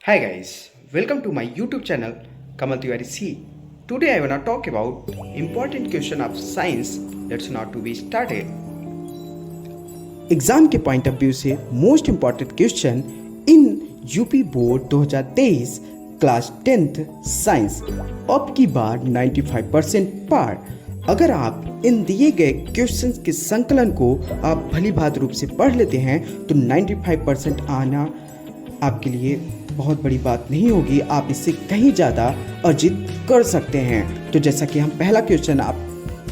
Hi guys, welcome to my YouTube channel Kamal Tiwari C. Today I wanna talk about important question of science. Let's not to be started. Exam के point of view से most important question in UP board 2023 class 10th science अब की बार 95% पार। अगर आप इन दिए गए questions के संकलन को आप भली भांति रूप से पढ़ लेते हैं तो 95% आना आपके लिए बहुत बड़ी बात नहीं होगी, आप इससे कहीं ज़्यादा अर्जित कर सकते हैं। तो जैसा कि हम पहला क्वेश्चन आप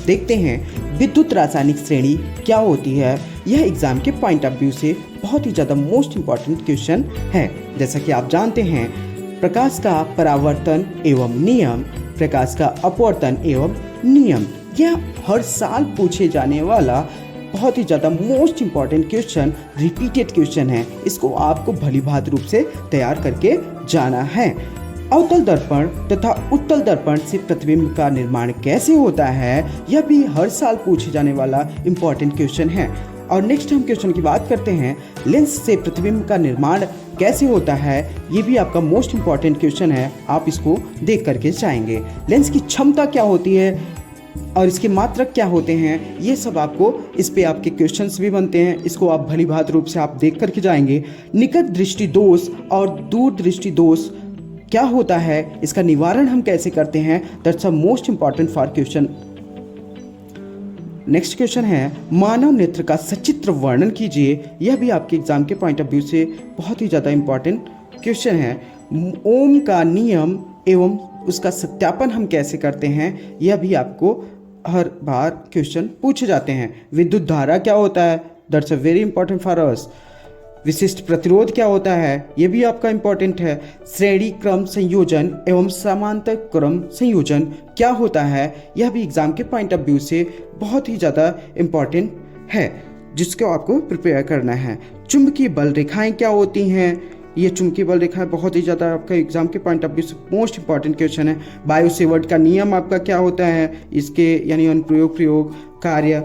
देखते हैं, विद्युत रासायनिक श्रेणी क्या होती है। यह एग्जाम के पॉइंट ऑफ व्यू से बहुत ही ज़्यादा मोस्ट इम्पॉर्टेंट क्वेश्चन है। जैसा कि आप जानते हैं, प्रकाश का परावर्तन एवं नियम, प्रकाश का अपवर्तन एवं नियम, यह हर साल पूछे जाने वाला बहुत ही ज़्यादा most important question, repeated question है। इसको आपको भली भांति रूप से तैयार करके जाना है। अवतल दर्पण तथा उत्तल दर्पण से प्रतिबिंब का निर्माण कैसे होता है, यह भी हर साल पूछे जाने वाला इम्पॉर्टेंट क्वेश्चन है। और नेक्स्ट हम क्वेश्चन की बात करते हैं, लेंस से प्रतिबिंब का निर्माण कैसे होता है। ये भी आपका मोस्ट इम्पॉर्टेंट क्वेश्चन है, आप इसको देख करके जाएंगे। लेंस की क्षमता क्या होती है और इसके मात्रक क्या होते हैं, ये सब आपको इस पे आपके क्वेश्चंस भी बनते हैं। इसको आप भली भांति रूप से आप देख करके जाएंगे। निकट दृष्टि दोष और दूर दृष्टि दोष क्या होता है, इसका निवारण हम कैसे करते हैं, that's a most important for question. Next question है, मानव नेत्र का सचित्र वर्णन कीजिए। यह भी आपके एग्जाम के पॉइंट ऑफ व्यू से बहुत ही ज़्यादा इम्पॉर्टेंट क्वेश्चन है। ओम का नियम एवं उसका सत्यापन हम कैसे करते हैं, यह भी आपको हर बार क्वेश्चन पूछे जाते हैं। विद्युत धारा क्या होता है, that's a very important for us. विशिष्ट प्रतिरोध क्या होता है, यह भी आपका इंपॉर्टेंट है। श्रेणी क्रम संयोजन एवं समांतर क्रम संयोजन क्या होता है, यह भी एग्जाम के पॉइंट ऑफ व्यू से बहुत ही ज़्यादा इम्पॉर्टेंट है, जिसको आपको प्रिपेयर करना है। चुंबकीय बल रेखाएं क्या होती हैं, ये चुंबकीय बल रेखा बहुत ही ज़्यादा आपका एग्जाम के पॉइंट ऑफ व्यू से मोस्ट इंपॉर्टेंट क्वेश्चन है। बायो सेवर्ट का नियम आपका क्या होता है, इसके यानी अनुप्रयोग प्रयोग कार्य।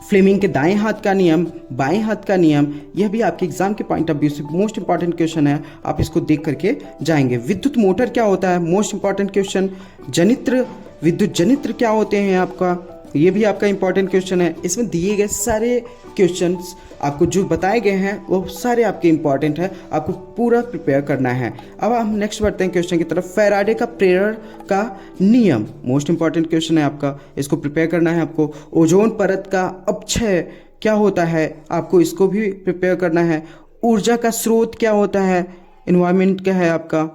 फ्लेमिंग के दाएं हाथ का नियम, बाएं हाथ का नियम, यह भी आपके एग्जाम के पॉइंट ऑफ व्यू से मोस्ट इंपॉर्टेंट क्वेश्चन है, आप इसको देख करके जाएंगे। विद्युत मोटर क्या होता है, मोस्ट इंपॉर्टेंट क्वेश्चन। जनित्र, विद्युत जनित्र क्या होते हैं आपका, ये भी आपका इंपॉर्टेंट क्वेश्चन है। इसमें दिए गए सारे क्वेश्चंस आपको जो बताए गए हैं वो सारे आपके इंपॉर्टेंट है, आपको पूरा प्रिपेयर करना है। अब हम नेक्स्ट बढ़ते हैं क्वेश्चन की तरफ। फैराडे का प्रेरण का नियम मोस्ट इंपॉर्टेंट क्वेश्चन है आपका, इसको प्रिपेयर करना है आपको। ओजोन परत का अपक्षय क्या होता है, आपको इसको भी प्रिपेयर करना है। ऊर्जा का स्रोत क्या होता है, एनवायरमेंट क्या है आपका।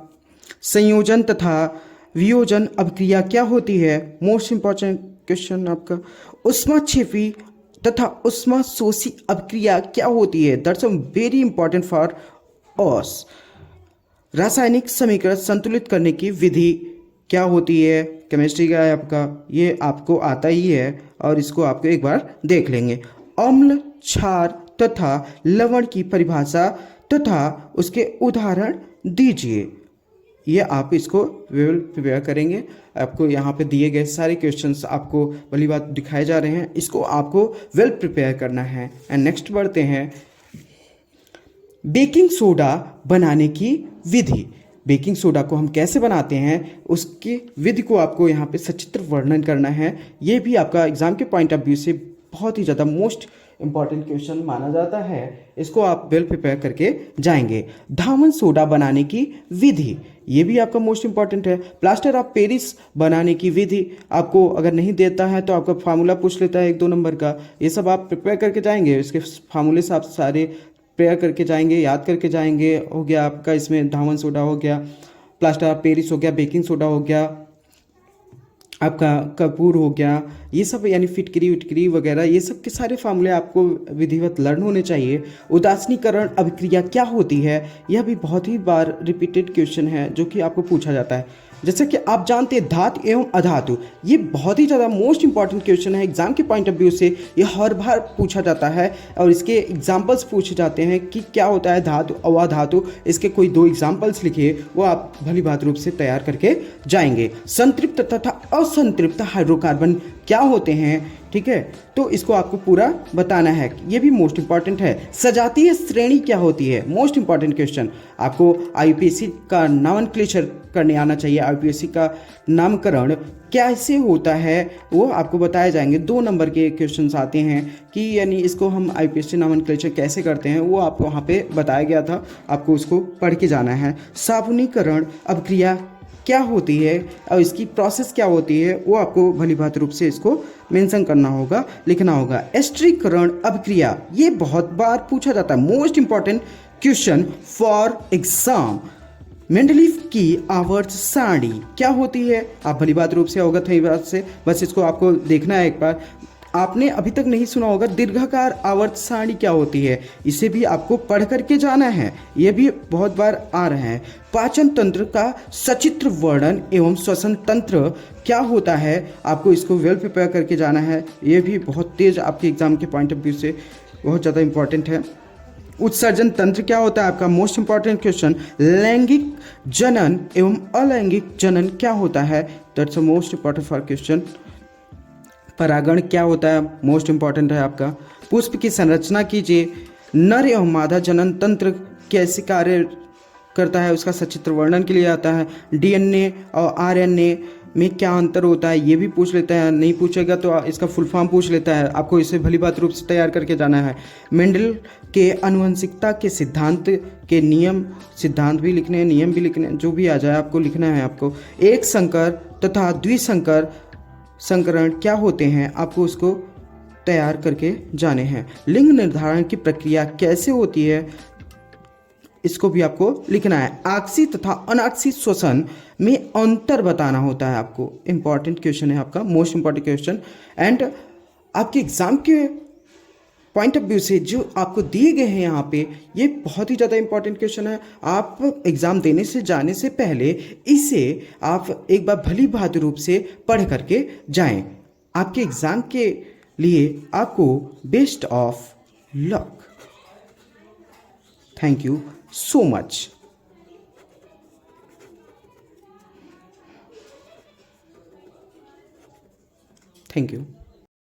संयोजन तथा वियोजन अभिक्रिया क्या होती है, मोस्ट इंपॉर्टेंट क्वेश्चन आपका। ऊष्माक्षेपी तथा ऊष्मा शोषी अभिक्रिया क्या होती है, that's very important for us. रासायनिक समीकरण संतुलित करने की विधि क्या होती है, केमिस्ट्री का है आपका, ये आपको आता ही है और इसको आपको एक बार देख लेंगे। अम्ल, क्षार तथा लवण की परिभाषा तथा उसके उदाहरण दीजिए। ये आप इसको वेल प्रिपेयर करेंगे। आपको यहाँ पे दिए गए सारे क्वेश्चंस आपको भली बात दिखाए जा रहे हैं, इसको आपको वेल प्रिपेयर करना है। एंड नेक्स्ट बढ़ते हैं, बेकिंग सोडा बनाने की विधि। बेकिंग सोडा को हम कैसे बनाते हैं, उसकी विधि को आपको यहाँ पे सचित्र वर्णन करना है। ये भी आपका एग्जाम के पॉइंट ऑफ व्यू से बहुत ही ज़्यादा मोस्ट इंपॉर्टेंट क्वेश्चन माना जाता है, इसको आप वेल प्रिपेयर करके जाएंगे। धामन सोडा बनाने की विधि, ये भी आपका मोस्ट इंपॉर्टेंट है। प्लास्टर ऑफ पेरिस बनाने की विधि आपको अगर नहीं देता है तो आपका फार्मूला पूछ लेता है 1-2 नंबर का, ये सब आप प्रिपेयर करके जाएंगे। इसके फार्मूले से आप सारे प्रिपेयर करके जाएंगे, याद करके जाएंगे। हो गया आपका इसमें धामन सोडा हो गया, प्लास्टर ऑफ पेरिस हो गया, बेकिंग सोडा हो गया, आपका कपूर हो गया, ये सब यानी फिटकरी विटकरी वगैरह, ये सब के सारे फार्मूले आपको विधिवत लर्न होने चाहिए। उदासीनीकरण अभिक्रिया क्या होती है, यह भी बहुत ही बार रिपीटेड क्वेश्चन है जो कि आपको पूछा जाता है। जैसे कि आप जानते हैं धातु एवं अधातु, ये बहुत ही ज़्यादा मोस्ट इंपॉर्टेंट क्वेश्चन है एग्जाम के पॉइंट ऑफ व्यू से, ये हर बार पूछा जाता है और इसके एग्जाम्पल्स पूछे जाते हैं कि क्या होता है धातु और अधातु। इसके कोई 2 एग्जाम्पल्स लिखिए, वो आप भली भांति रूप से तैयार करके जाएंगे। संतृप्त तथा असंतृप्त हाइड्रोकार्बन क्या होते हैं, ठीक है, तो इसको आपको पूरा बताना है, ये भी मोस्ट इंपॉर्टेंट है। सजातीय श्रेणी क्या होती है, मोस्ट इंपॉर्टेंट क्वेश्चन। आपको आईपीएससी का नॉमेनक्लेचर करने आना चाहिए, आईपीएससी का नामकरण कैसे होता है वो आपको बताए जाएंगे। 2 नंबर के क्वेश्चंस आते हैं कि यानी इसको हम आईपीएससी नॉमेनक्लेचर कैसे करते हैं, वो आपको वहाँ पे बताया गया था, आपको उसको पढ़ के जाना है। साबुनीकरण अभिक्रिया क्या होती है और इसकी प्रोसेस क्या होती है, वो आपको भली भांति रूप से इसको मेंशन करना होगा, लिखना होगा। एस्ट्रीकरण अभिक्रिया, ये बहुत बार पूछा जाता है, most important question for exam. Mendeleev की आवर्त सारणी क्या होती है, आप भली बात रूप से अवगत हैं इस बात से, बस इसको आपको देखना है एक बार। आपने अभी तक नहीं सुना होगा दीर्घाकार आवर्त सारणी क्या होती है, इसे भी आपको पढ़ करके जाना है, ये भी बहुत बार आ रहे हैं। पाचन तंत्र का सचित्र वर्णन एवं श्वसन तंत्र क्या होता है, आपको इसको वेल प्रिपेयर करके जाना है, ये भी बहुत तेज आपके एग्जाम के पॉइंट ऑफ व्यू से बहुत ज़्यादा इंपॉर्टेंट है। उत्सर्जन तंत्र क्या होता है आपका, मोस्ट इंपॉर्टेंट क्वेश्चन। लैंगिक जनन एवं अलैंगिक जनन क्या होता है, that's a most important for question. परागण क्या होता है, मोस्ट इंपॉर्टेंट है आपका। पुष्प की संरचना कीजिए। नर एवं मादा जनन तंत्र कैसे कार्य करता है, उसका सचित्र वर्णन के लिए आता है। डीएनए और आरएनए में क्या अंतर होता है, ये भी पूछ लेता है, नहीं पूछेगा तो इसका फुल फॉर्म पूछ लेता है, आपको इसे भली बात रूप से तैयार करके जाना है। मेंडल के आनुवंशिकता के सिद्धांत के नियम, सिद्धांत भी लिखने हैं, नियम भी लिखने हैं, जो भी आ जाए आपको लिखना है। आपको एक संकर तथा द्विसंकर संकरण क्या होते हैं, आपको उसको तैयार करके जाने हैं। लिंग निर्धारण की प्रक्रिया कैसे होती है, इसको भी आपको लिखना है। आक्सी तथा अनाक्सी श्वसन में अंतर बताना होता है आपको, इंपॉर्टेंट क्वेश्चन है आपका, मोस्ट इंपॉर्टेंट क्वेश्चन। एंड आपके एग्जाम के पॉइंट ऑफ व्यू से जो आपको दिए गए हैं यहाँ पे, ये बहुत ही ज़्यादा इंपॉर्टेंट क्वेश्चन है। आप एग्ज़ाम देने से जाने से पहले इसे आप एक बार भली भांति रूप से पढ़ करके जाएं। आपके एग्ज़ाम के लिए आपको best of luck. Thank you so much. Thank you.